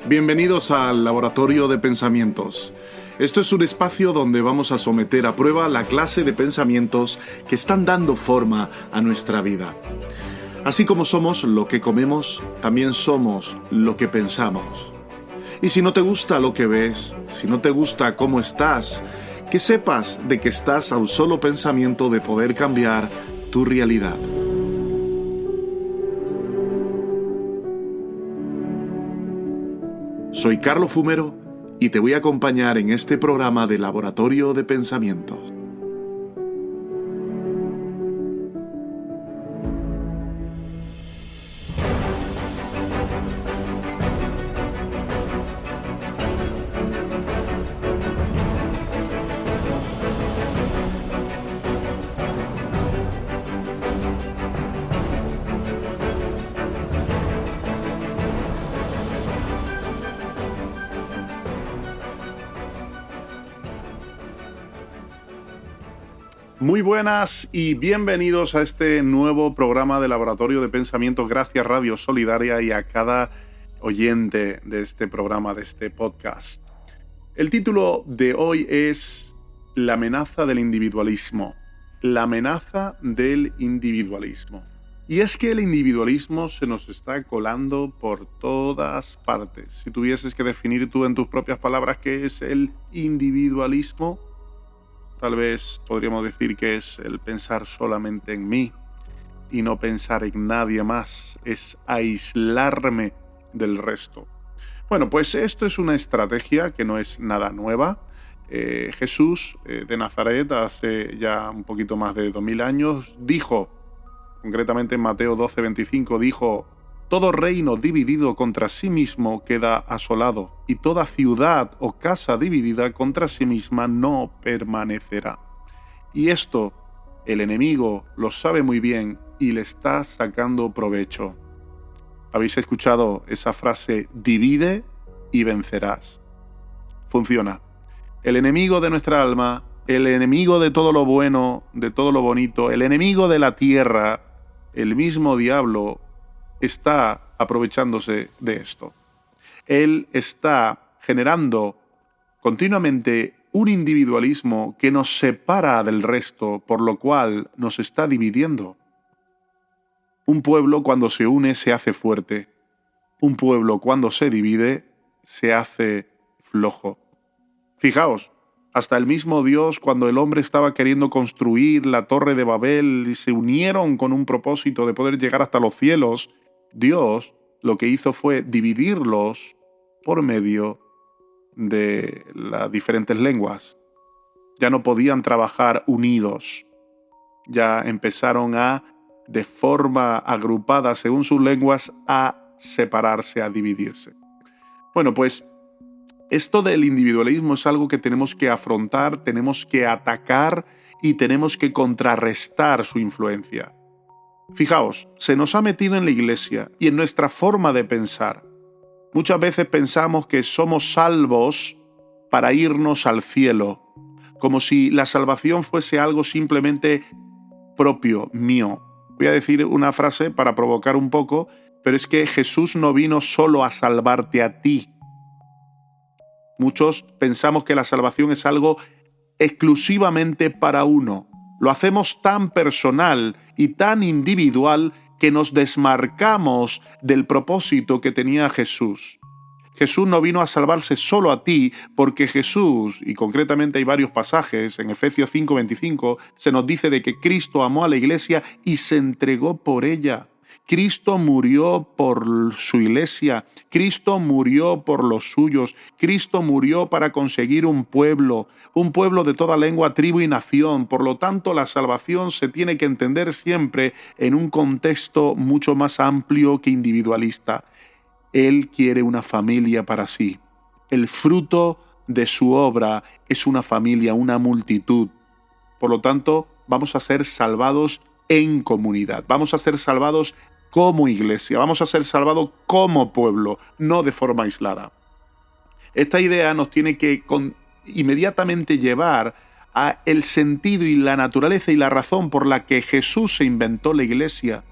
Bienvenidos al Laboratorio de Pensamientos. Esto es un espacio donde vamos a someter a prueba la clase de pensamientos que están dando forma a nuestra vida. Así como somos lo que comemos, también somos lo que pensamos. Y si no te gusta lo que ves, si no te gusta cómo estás, que sepas de que estás a un solo pensamiento de poder cambiar tu realidad. Soy Carlos Fumero y te voy a acompañar en este programa de Laboratorio de Pensamientos. Muy buenas y bienvenidos a este nuevo programa de Laboratorio de Pensamientos. Gracias Radio Solidaria y a cada oyente de este programa, de este podcast. El título de hoy es La amenaza del individualismo. La amenaza del individualismo. Y es que el individualismo se nos está colando por todas partes. Si tuvieses que definir tú en tus propias palabras qué es el individualismo, tal vez podríamos decir que es el pensar solamente en mí y no pensar en nadie más, es aislarme del resto. Bueno, pues esto es una estrategia que no es nada nueva. Jesús de Nazaret, hace ya un poquito más de 2000 años, dijo, concretamente en Mateo 12:25, dijo: todo reino dividido contra sí mismo queda asolado, y toda ciudad o casa dividida contra sí misma no permanecerá. Y esto el enemigo lo sabe muy bien y le está sacando provecho. ¿Habéis escuchado esa frase? Divide y vencerás. Funciona. El enemigo de nuestra alma, el enemigo de todo lo bueno, de todo lo bonito, el enemigo de la tierra, el mismo diablo, está aprovechándose de esto. Él está generando continuamente un individualismo que nos separa del resto, por lo cual nos está dividiendo. Un pueblo cuando se une se hace fuerte. Un pueblo cuando se divide se hace flojo. Fijaos, hasta el mismo Dios, cuando el hombre estaba queriendo construir la Torre de Babel y se unieron con un propósito de poder llegar hasta los cielos, Dios lo que hizo fue dividirlos por medio de las diferentes lenguas. Ya no podían trabajar unidos. Ya empezaron de forma agrupada según sus lenguas, a separarse, a dividirse. Bueno, pues esto del individualismo es algo que tenemos que afrontar, tenemos que atacar y tenemos que contrarrestar su influencia. Fijaos, se nos ha metido en la iglesia y en nuestra forma de pensar. Muchas veces pensamos que somos salvos para irnos al cielo, como si la salvación fuese algo simplemente propio, mío. Voy a decir una frase para provocar un poco, pero es que Jesús no vino solo a salvarte a ti. Muchos pensamos que la salvación es algo exclusivamente para uno. Lo hacemos tan personal y tan individual que nos desmarcamos del propósito que tenía Jesús. Jesús no vino a salvarse solo a ti, porque Jesús, y concretamente hay varios pasajes, en Efesios 5:25, se nos dice de que Cristo amó a la iglesia y se entregó por ella. Cristo murió por su iglesia, Cristo murió por los suyos, Cristo murió para conseguir un pueblo de toda lengua, tribu y nación. Por lo tanto, la salvación se tiene que entender siempre en un contexto mucho más amplio que individualista. Él quiere una familia para sí. El fruto de su obra es una familia, una multitud. Por lo tanto, vamos a ser salvados en comunidad, vamos a ser salvados como iglesia, vamos a ser salvados como pueblo, no de forma aislada. Esta idea nos tiene que inmediatamente llevar a el sentido y la naturaleza y la razón por la que Jesús se inventó la iglesia.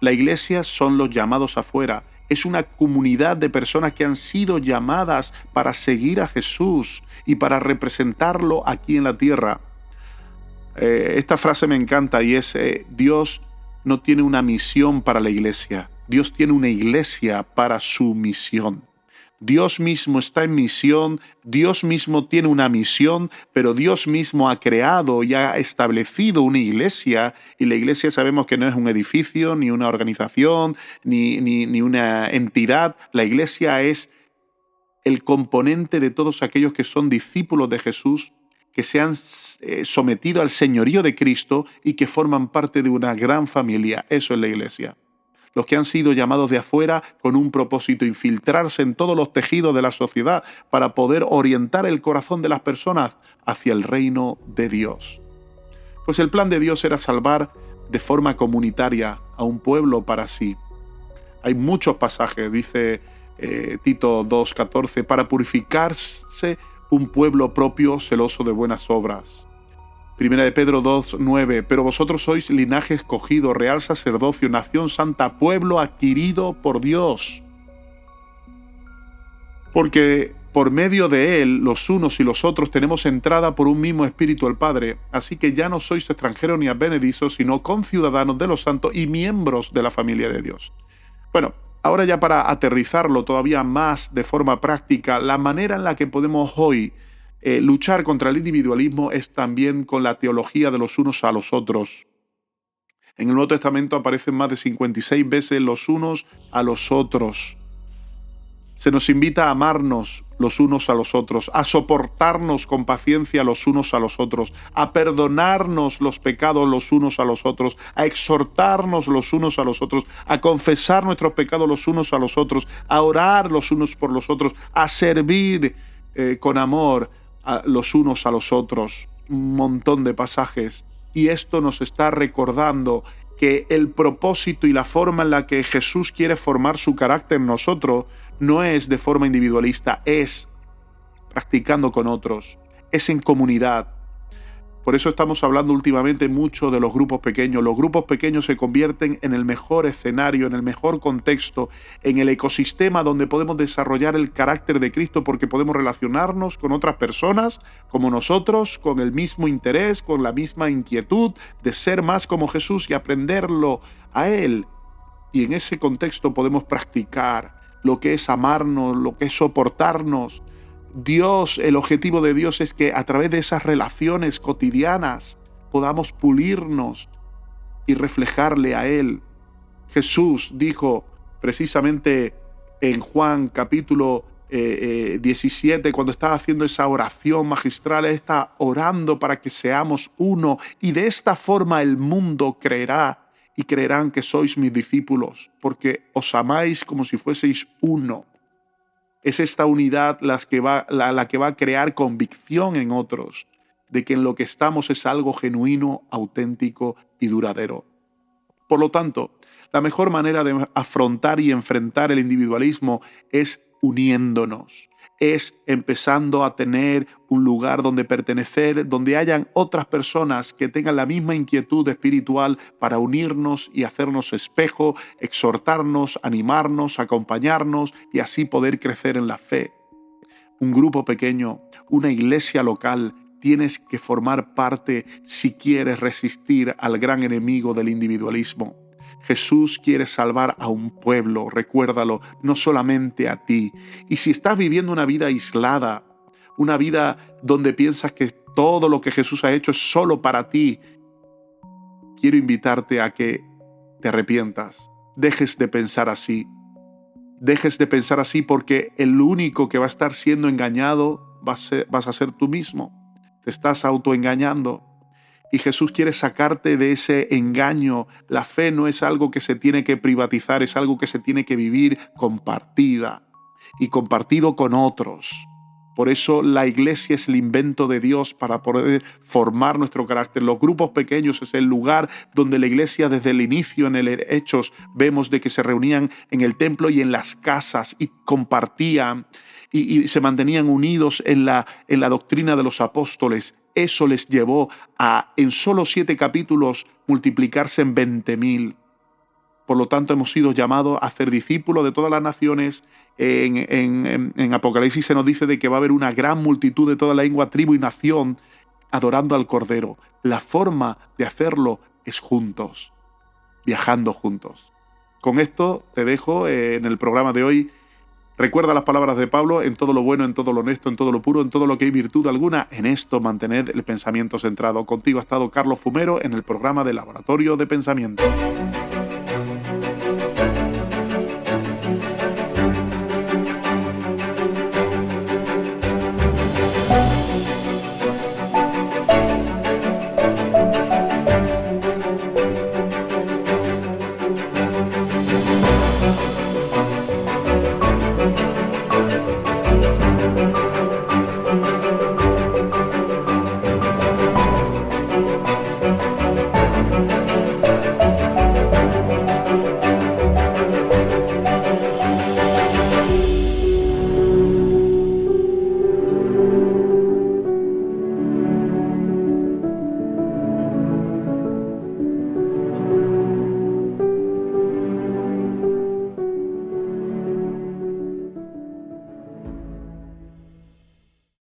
La iglesia son los llamados afuera. Es una comunidad de personas que han sido llamadas para seguir a Jesús y para representarlo aquí en la tierra. Esta frase me encanta y es, Dios no tiene una misión para la iglesia. Dios tiene una iglesia para su misión. Dios mismo está en misión, Dios mismo tiene una misión, pero Dios mismo ha creado y ha establecido una iglesia, y la iglesia sabemos que no es un edificio, ni una organización, ni una entidad. La iglesia es el componente de todos aquellos que son discípulos de Jesús, que se han sometido al señorío de Cristo y que forman parte de una gran familia. Eso es la iglesia. Los que han sido llamados de afuera con un propósito, infiltrarse en todos los tejidos de la sociedad para poder orientar el corazón de las personas hacia el reino de Dios. Pues el plan de Dios era salvar de forma comunitaria a un pueblo para sí. Hay muchos pasajes, dice Tito 2:14, para purificarse un pueblo propio celoso de buenas obras. Primera de Pedro 2:9, pero vosotros sois linaje escogido, real sacerdocio, nación santa, pueblo adquirido por Dios. Porque por medio de Él, los unos y los otros tenemos entrada por un mismo Espíritu al Padre, así que ya no sois extranjeros ni advenedizos, sino conciudadanos de los santos y miembros de la familia de Dios. Bueno, ahora ya para aterrizarlo todavía más de forma práctica, la manera en la que podemos hoy luchar contra el individualismo es también con la teología de los unos a los otros. En el Nuevo Testamento aparecen más de 56 veces los unos a los otros. Se nos invita a amarnos los unos a los otros, a soportarnos con paciencia los unos a los otros, a perdonarnos los pecados los unos a los otros, a exhortarnos los unos a los otros, a confesar nuestros pecados los unos a los otros, a orar los unos por los otros, a servir con amor a los unos a los otros. Un montón de pasajes. Y esto nos está recordando que el propósito y la forma en la que Jesús quiere formar su carácter en nosotros no es de forma individualista, es practicando con otros, es en comunidad. Por eso estamos hablando últimamente mucho de los grupos pequeños. Los grupos pequeños se convierten en el mejor escenario, en el mejor contexto, en el ecosistema donde podemos desarrollar el carácter de Cristo, porque podemos relacionarnos con otras personas como nosotros, con el mismo interés, con la misma inquietud de ser más como Jesús y aprenderlo a Él. Y en ese contexto podemos practicar lo que es amarnos, lo que es soportarnos. Dios, el objetivo de Dios es que a través de esas relaciones cotidianas podamos pulirnos y reflejarle a Él. Jesús dijo precisamente en Juan capítulo 17, cuando estaba haciendo esa oración magistral, está orando para que seamos uno, y de esta forma el mundo creerá y creerán que sois mis discípulos, porque os amáis como si fueseis uno. Es esta unidad la que va a crear convicción en otros de que en lo que estamos es algo genuino, auténtico y duradero. Por lo tanto, la mejor manera de afrontar y enfrentar el individualismo es uniéndonos, es empezando a tener un lugar donde pertenecer, donde hayan otras personas que tengan la misma inquietud espiritual para unirnos y hacernos espejo, exhortarnos, animarnos, acompañarnos y así poder crecer en la fe. Un grupo pequeño, una iglesia local, tienes que formar parte si quieres resistir al gran enemigo del individualismo. Jesús quiere salvar a un pueblo, recuérdalo, no solamente a ti. Y si estás viviendo una vida aislada, una vida donde piensas que todo lo que Jesús ha hecho es solo para ti, quiero invitarte a que te arrepientas, dejes de pensar así. Dejes de pensar así, porque el único que va a estar siendo engañado vas a ser tú mismo. Te estás autoengañando. Y Jesús quiere sacarte de ese engaño. La fe no es algo que se tiene que privatizar, es algo que se tiene que vivir compartida y compartido con otros. Por eso la iglesia es el invento de Dios para poder formar nuestro carácter. Los grupos pequeños es el lugar donde la iglesia desde el inicio en el Hechos vemos de que se reunían en el templo y en las casas y compartían y se mantenían unidos en la doctrina de los apóstoles. Eso les llevó a, en solo 7 capítulos, multiplicarse en 20.000. Por lo tanto, hemos sido llamados a ser discípulos de todas las naciones. En Apocalipsis se nos dice de que va a haber una gran multitud de toda lengua, tribu y nación adorando al Cordero. La forma de hacerlo es juntos, viajando juntos. Con esto te dejo en el programa de hoy. Recuerda las palabras de Pablo: en todo lo bueno, en todo lo honesto, en todo lo puro, en todo lo que hay virtud alguna, en esto mantened el pensamiento centrado. Contigo ha estado Carlos Fumero en el programa de Laboratorio de Pensamientos.